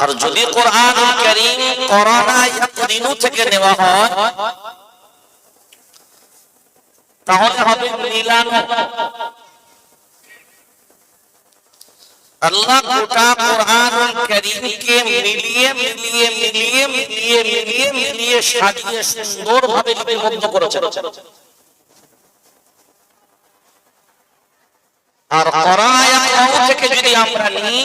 আর যদি কোরআন কারীম করানা ইয়াকরিনু থেকে নেওয়া হয় তাহলে হবে মিলানো। আল্লাহ গোটা কোরআনুল কারীমকে মিলিয়ে সাজিয়ে সুন্দরভাবে লিপিবদ্ধ করেছেন। আর কোরআন থেকে যদি আমরা নিই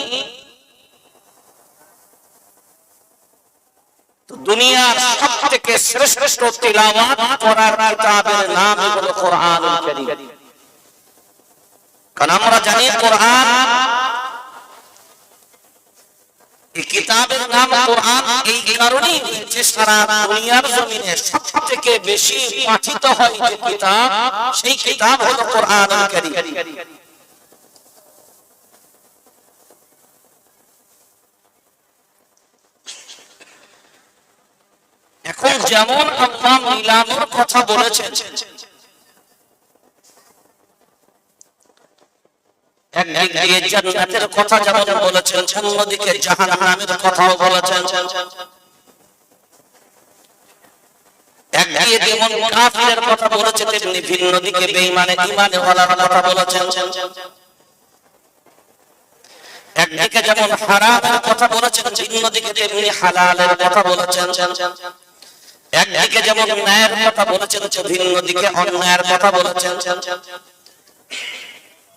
তো দুনিয়ার সবথেকে শ্রেষ্ঠ তিলাওয়াত করার কিতাবের নাম হলো কোরআনুল কারীম। কারণ আমরা জানি কোরআন এই কিতাবের নাম কোরআন এই কারণেই যে সারা দুনিয়ার জমিনে সবথেকে বেশি পাঠিত হয় যে কিতাব, সেই কিতাব হলো কোরআনুল কারীম। এখন যেমন আল্লাহ মিলানোর কথা বলেছেন, একদিক দিয়ে জান্নাতের কথা যেমন বলেছেন, অন্যদিকে জাহান্নামের কথাও বলেছেন। একদিকে যেমন কাফিরের কথা বলেছেন, তেমনি ভিন্ন দিকে বেঈমানে ঈমানে ওয়ালার কথা বলেছেন। একদিকে যেমন হারামের কথা বলেছেন, ভিন্ন দিকে তেমনি হালালের কথা বলেছেন। একদিকে যেমন ন্যায়ের কথা বলেছেন, ভিন্ন দিকে অন্যায়ের কথা বলেছেন।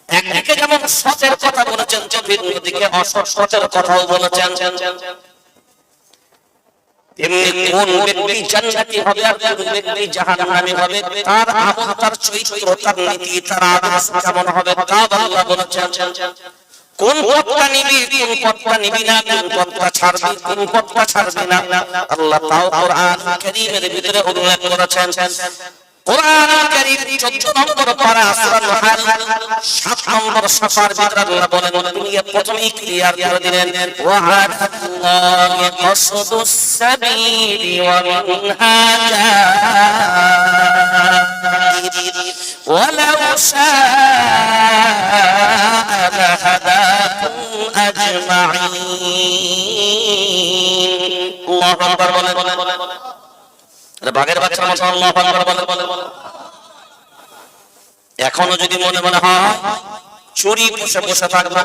একদিকে যেমন সতের কথা বলেছেন, ভিন্ন দিকে অসতের কথাও বলেছেন। তেমনি কোন ব্যক্তি জান্নাতি হবে আর কোন ব্যক্তি জাহান্নামী হবে, তার আমল, তার চরিত্র, তার নীতি, তার আদর্শ কেমন হবে তা আল্লাহ বলেছেন। কোন পথটা নিবি, কোন পথটা নিবি না, কোন পথটা ছাড়বি, কোন পথটা ছাড়বি না, আল্লাহ তাও কোরআনুল কারীমের ভিতরে উল্লেখ করেছেন। কোরআনুল কারীম 14 নম্বর পারা সূরা নাহল 7 নম্বর সূরার ভিতরে আল্লাহ বলেন, দুনিয়া প্রথমেই ক্লিয়ার করে দিলেন, ওয়া আল্লাহি কসদুস সাবিলি ওয়া মিনহা জাহিদ ওয়ালাউ শাআ লাহাদাকুম আজমাইন। আল্লাহু আকবার বলেন। বাঘের বাচ্চার মতো আল্লাহু আকবার বলে। এখনো যদি মনে মনে হয় চুরি বসে বসে থাকবে,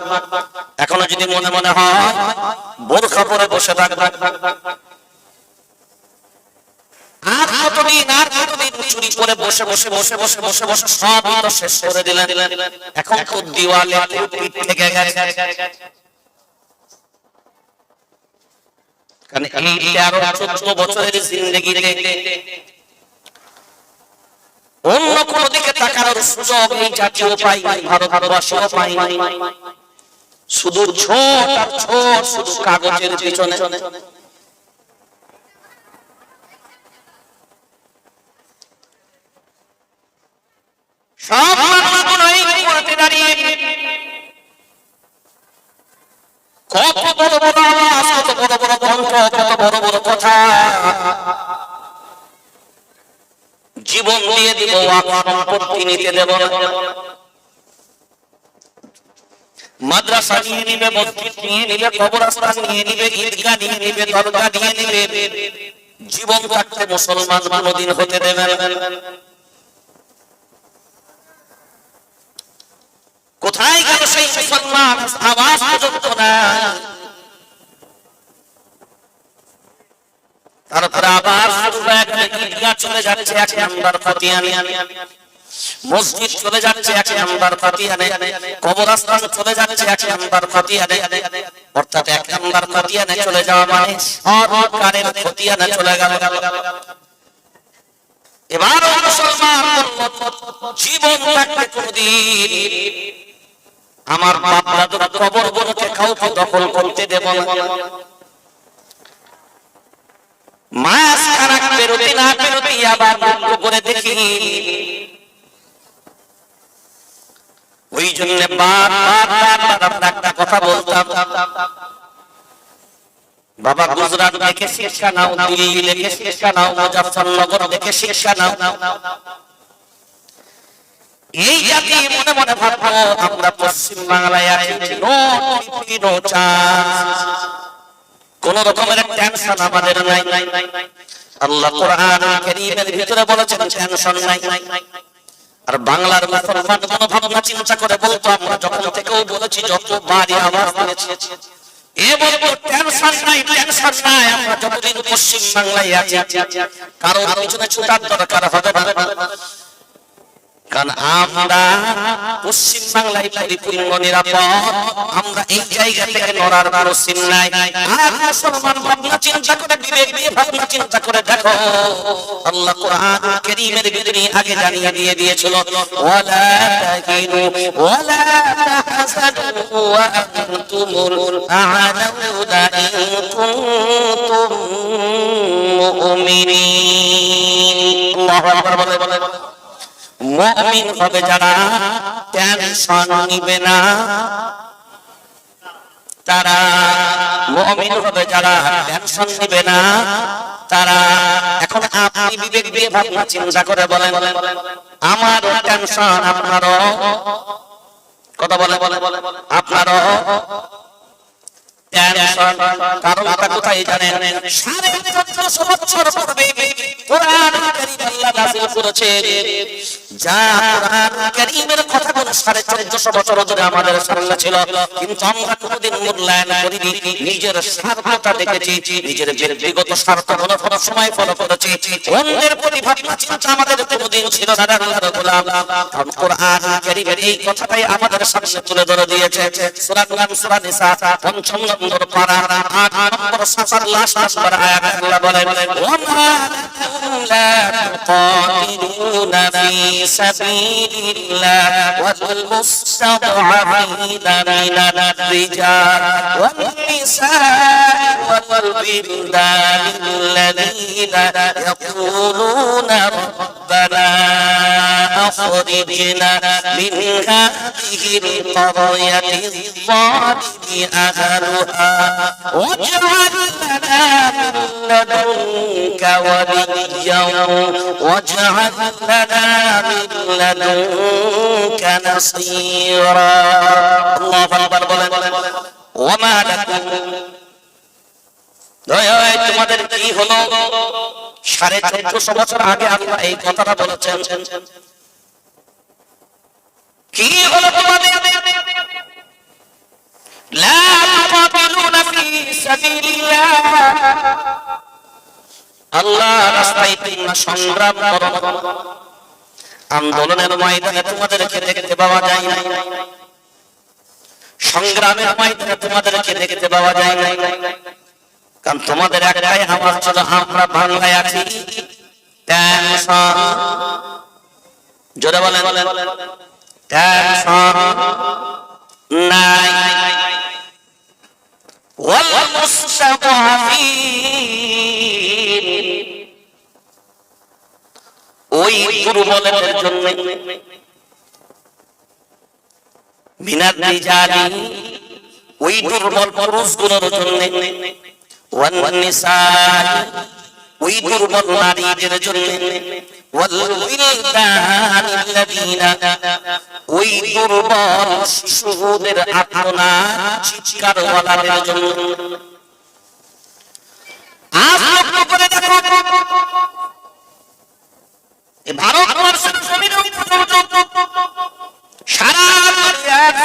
এখনো যদি মনে মনে হয় বোরখা পরে বসে থাকবে, আর কতদিন চুরি করে বসে সব তো শেষ করে দিলেন। এখন তো দিওয়ালে পিঠ থেকে গেছে। কারণ এই 13-14 বছরের জিন্দেগিতে অন্য কোন দিকে তাকানোর সুযোগ এই জাতীয় পাই, ভারতবাসীও পাই। শুধু ছোট আর ছোট, শুধু কাগজের পিছনে। সব মানুষগুলো এই কোর্টে দাঁড়িয়ে কত বড় বড় আওয়াজ, কত বড় বড় কণ্ঠ, কত বড় বড় কথা, জীবন দিয়ে দিব, সম্পত্তি নিতে দেব না, মাদ্রাসা নিয়ে নিবে, মসজিদ নিয়ে নিবে, কবরস্থান নিয়ে নিবে, ঈদগাহ নিয়ে নিবে, দরগা নিয়ে নিবে, জীবন থাকতে মুসলমান কোনদিন হতে দেবে না। কোথায় গেল সেই মুসলমান? আওয়াজ পর্যন্ত নাই। তারপরে আবার ঈদগাহ চলে যাচ্ছে 1 নাম্বার কাদিয়ানী, মসজিদ চলে যাচ্ছে 1 নাম্বার কাদিয়ানী, কবরস্থান চলে যাচ্ছে 1 নাম্বার কাদিয়ানী। অর্থাৎ 1 নাম্বার কাদিয়ানী চলে যাওয়া মানে সরকারের কাদিয়ানী চলে গেল। এবার মুসলমান জীবন থাকতে কোনদিন আমার বাপ দাদুর কবরগুলোকে কাউকে দখল করতে দেব না। মাস খারাপ বেরোতে না বেরোতে আবার বন্ধ করে দেখি। ওই জন্য বারবার একটা কথা বলতাম, বাবা গুজরাট দেখে শিক্ষা নাও, দিল্লি দেখে শিক্ষা নাও, মুজাফফরনগর দেখে শিক্ষা নাও। এই জাতি মনে মনে ভাববো আমরা পশ্চিম বাংলায় আছি, নো চান্স। কোন রকমের টেনশন আমাদের নাই। আল্লাহ কোরআন কারীমের ভিতরে বলেছেন টেনশন নাই। আর বাংলার মুসলমান কোন ভাবনা চিন্তা করে বলতো, আমরা যখন থেকেও বলেছি, যতবারই আওয়াজ দিয়েছি, এ বলবো টেনশন নাই, টেনশন নাই। আমরা যতদিন পশ্চিম বাংলায় আছি, কারো পিছনে ছুটার দরকার হবে না, কারণ আমরা পশ্চিম বাংলায় পরিপূর্ণ নিরাপদ। আমরা এই জায়গা থেকে নড়ার কোনো চিন নাই। আর মুসলমান ভাবনা চিন্তা করে, বিবেক দিয়ে ভাবনা চিন্তা করে দেখো, আল্লাহ কোরআন কারীমের ভিতরে আগে জানিয়ে দিয়ে দিয়েছিল, ওয়ালা তাহিনু ওয়ালা তাহজানু ওয়া আনতুমুল আ'লাউনা ইন কুনতুম মুমিনিন। আল্লাহু আকবার বলে মুমিন হবে যারা টেনশন নিবে না, তারা মুমিন হবে যারা টেনশন নিবে না, তারা। এখন আপনি বিবেক দিয়ে ভাবনা চিন্তা করে বলেন, আমারও টেনশন, আপনারও, কথা বলে আপনারও টেনশন। কারণটা কোথায় জানেন? 1450 বছর পূর্বে কোরআন কারীম আল্লাহ নাযিল করেছে। যা কোরআন কারীমের কথাগুলো 1450 বছর ধরে আমাদের সামনে ছিল, কিন্তু আমরা কোনদিন মূল্যায়ন করিনি। নিজের স্বার্থটা দেখেছি, নিজের ব্যক্তিগত স্বার্থ কোনো সময় ফলো করেছি। অন্যের প্রতি ভাবনা চিন্তা আমাদের কোনদিন ছিল না। আল্লাহর গোলাম, কারণ কোরআন কারীমের এই কথাটাই আমাদের সামনে তুলে ধরে দিয়েছে। সূরা নাম, সূরা নিসা ৫ম নম্বর পারা ৮ নম্বর সূরার লাস্ট নম্বর আয়াত আল্লাহ বলেন, ওয়া লা তুকাতিলুনা ফি সাবিলিল্লাহ ওয়াল মুস্তাদআফিনা মিনার রিজাল ওয়ান নিসা ওয়াল বিলদান আল্লাযীনা ইয়াকুলুনা রাব্বানা আখরিজনা মিন হাযিহিল ক্বরয়াতিল যালিমি আহলুহা ওয়াজআল লানা মিন লাদুনকা ওয়ালিয়্যা ওয়াজআল লানা মিন লাদুনকা নাসীরা। আল্লাহু আকবার বলেন, ওয়ামা লাকুম, তোমাদের কি হলো? 1450 বছর আগে আল্লাহ এই কথাটা বলেছেন। কি হলো তোমাদের? লা তুকাতিলুনা ফি সাবিলিল্লাহ, আল্লাহর রাস্তায় তোমরা সংগ্রাম করো। আন্দোলনের ময়দানে তোমাদেরকে দেখতে পাওয়া যায় না, সংগ্রামের ময়দানে তোমাদেরকে দেখতে পাওয়া যায় না, কারণ তোমাদের একটাই আওয়াজ ছিল, আমরা বাংলায় আছি, টেনশন। জোরে বলেন, টেনশন নাই। ওয়াল মুস্তাদআফিন, ওই দুর্বলদের জন্য, মিনার রিজালি, ওই দুর্বল পুরুষগুলোর জন্য, ওয়ান নিসা, ওই দুর্বল নারীদের জন্য, ওয়াল বিলদান আল্লাযীনা, ওই দুর্বল শিশুদের আর্তনাদ চিৎকারওয়ালাদের জন্য। আজ লক্ষ্য করে দেখো, ভারতবর্ষের জমিনে সারা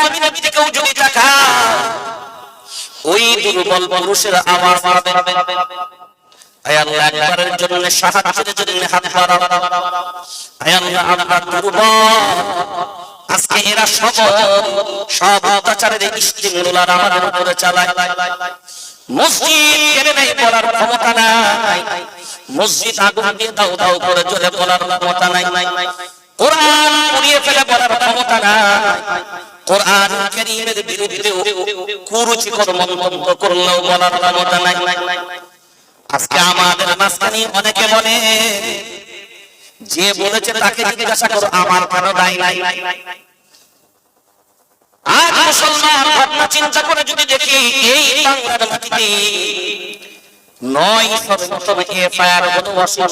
জমিনে কেউ যদি দেখা, ওই দুর্বল পুরুষের আওয়াজ পাবে। আয় আল্লাহ, একবারের জন্য সাহায্যের জন্য হাত বাড়াও। আয় আল্লাহ, আমরা দুর্বল, আজকে এরা সব অত্যাচারের স্টিমুলার আমাদের উপরে চালায়। মসজিদ কেড়ে নেই বলার ক্ষমতা নাই, মসজিদ আগুন দিয়ে দাও দাও করে জ্বলে বলার ক্ষমতা নাই, কোরআন পুড়িয়ে ফেলে বলার ক্ষমতা নাই, কোরআন কারীমের বিরুদ্ধে কুরুচিকর মন্তব্য করলেও বলার ক্ষমতা নাই। আজকে আমাদের মাঝখানে অনেকে বলে, যে বলেছে তাকে জিজ্ঞাসা করো, আমার কেন দায় নাই। আজ মুসলমান ভাবনা চিন্তা করে যদি দেখি, এই বাংলার মাটিতে 9 এফআইআর হলো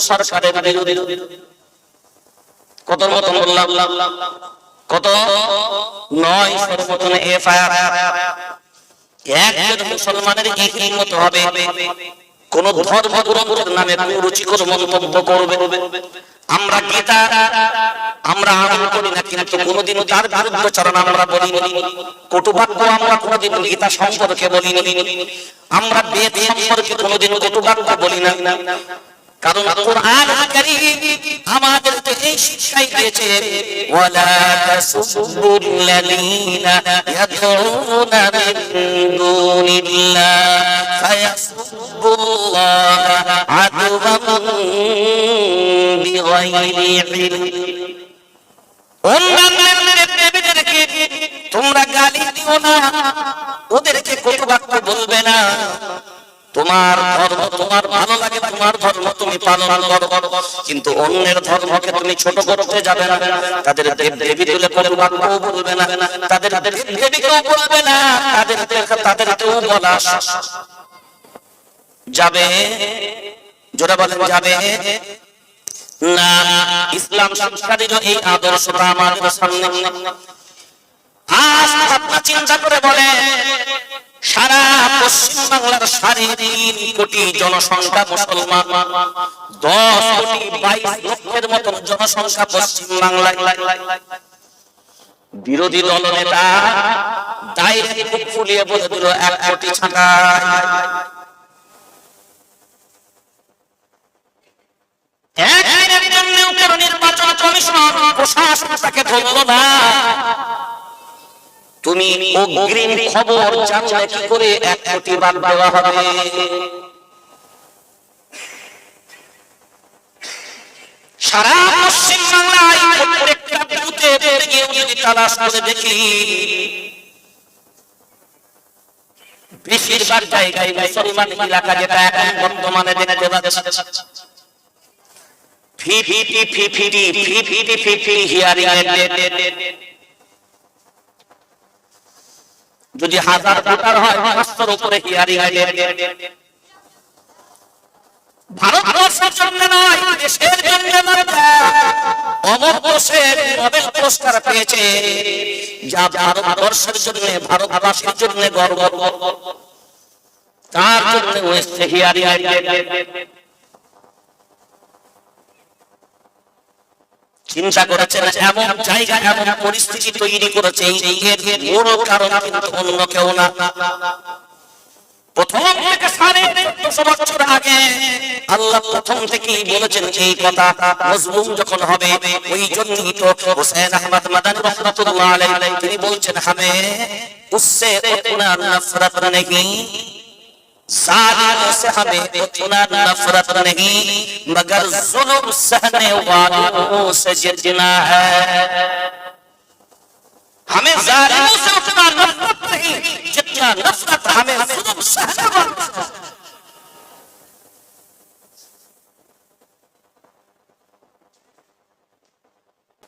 সরকারের বিরুদ্ধে। কত মত বললাম? কত? 9 এফআইআর। একজন মুসলমানের একই মত হবে, কোন ধর্মগ্রন্থের নামে কুরুচিকর মন্তব্য করবে। আমরা গীতা আমরা আমল করি না, কিন্তু কোনোদিন তার বিরুদ্ধাচরণ আমরা বলিনি, কটুবাক্য আমরা কোনোদিন গীতা সম্পর্কে বলিনি, আমরা বেদ সম্পর্কে কোনোদিন কটুবাক্য বলি না। কারণ কুরআন কারীম আমাদেরকে এই শিক্ষাই দিয়েছে, ওয়ালা তাসুবুল্লাযীনা ইয়াদউনা মিন দুনিল্লাহ ফায়াসুবুল্লাহা আদওয়ান বিগাইরি ইলম। অন্যান্যদেরকে তোমরা গালি দিও না, ওদেরকে কটুবাক্য বলবে না। তোমার ধর্ম তোমার ভালো লাগে, তোমার ধর্ম তুমি পালন করো, কিন্তু অন্যের ধর্মকে তুমি ছোট করতে যাবে না। তাদের দেব দেবী তুলে কটুবাক্য বলবে না, তাদের দেব দেবীকেও বলবে না, তাদেরকেও বলা যাবে, জোরে বলেন যাবে না। ইসলাম সংস্কারের এই আদর্শটা আমাদের সামনে। আজ আপনারা চিন্তা করে বলে, সারা পশ্চিম বাংলার 3.5 কোটি জনসংখ্যা মুসলমান, 10 কোটি 22 লক্ষের মতন জনসংখ্যা পশ্চিম বাংলায়। বিরোধী দল নেতা ডাইরেক্ট মুখ ফুলিয়ে বলে দিল 1 কোটি ছাঁটাই। একদিনের জন্যও কেন নির্বাচন কমিশন প্রশাসন তাকে ধরল না? তুমি অগ্রিম খবর জানলে কি করে 1 কোটি বাদ দেওয়া হবে? সারা পশ্চিম বাংলায় প্রত্যেকটা বুথে গিয়ে যদি তালাশ করে দেখি, বেশিরভাগ জায়গায় মুসলমান এলাকা যেটা এখন বর্তমানে দেখতে পাচ্ছি 50-50 হিয়ারিং এর। যদি 1000 ভোটার হয় 500 উপরে হিয়ারিং আইলে। ভারতবর্ষের জন্য নয়, দেশের জন্য অমর কোষের নোবেল পুরস্কার পেয়েছে, যা ভারতবর্ষের জন্য ভারতবাসীর জন্য গর্ব, তার জন্য হয়েছে হিয়ারিং আইলে। চিন্তা করেছেন এমন জায়গা এমন পরিস্থিতি তৈরি করেছে, এর মূল কারণ কিন্তু অন্য কেউ না। প্রথম থেকে 1450 বছর আগে আল্লাহ প্রথম থেকেই বলেছেন এই কথা, মজলুম যখন হবে ওই জন্যই তো হোসেন আহমদ মাদানী রাহমাতুল্লাহ আলাইহি তিনি বলছেন, হামে উসসে উतना नफरत नहीं, जालिमों से हमें उतना नफरत नहीं, मगर जुल्म सहने वालों से जितना है। हमें जालिमों से उतना नफरत नहीं जितना नफरत हमें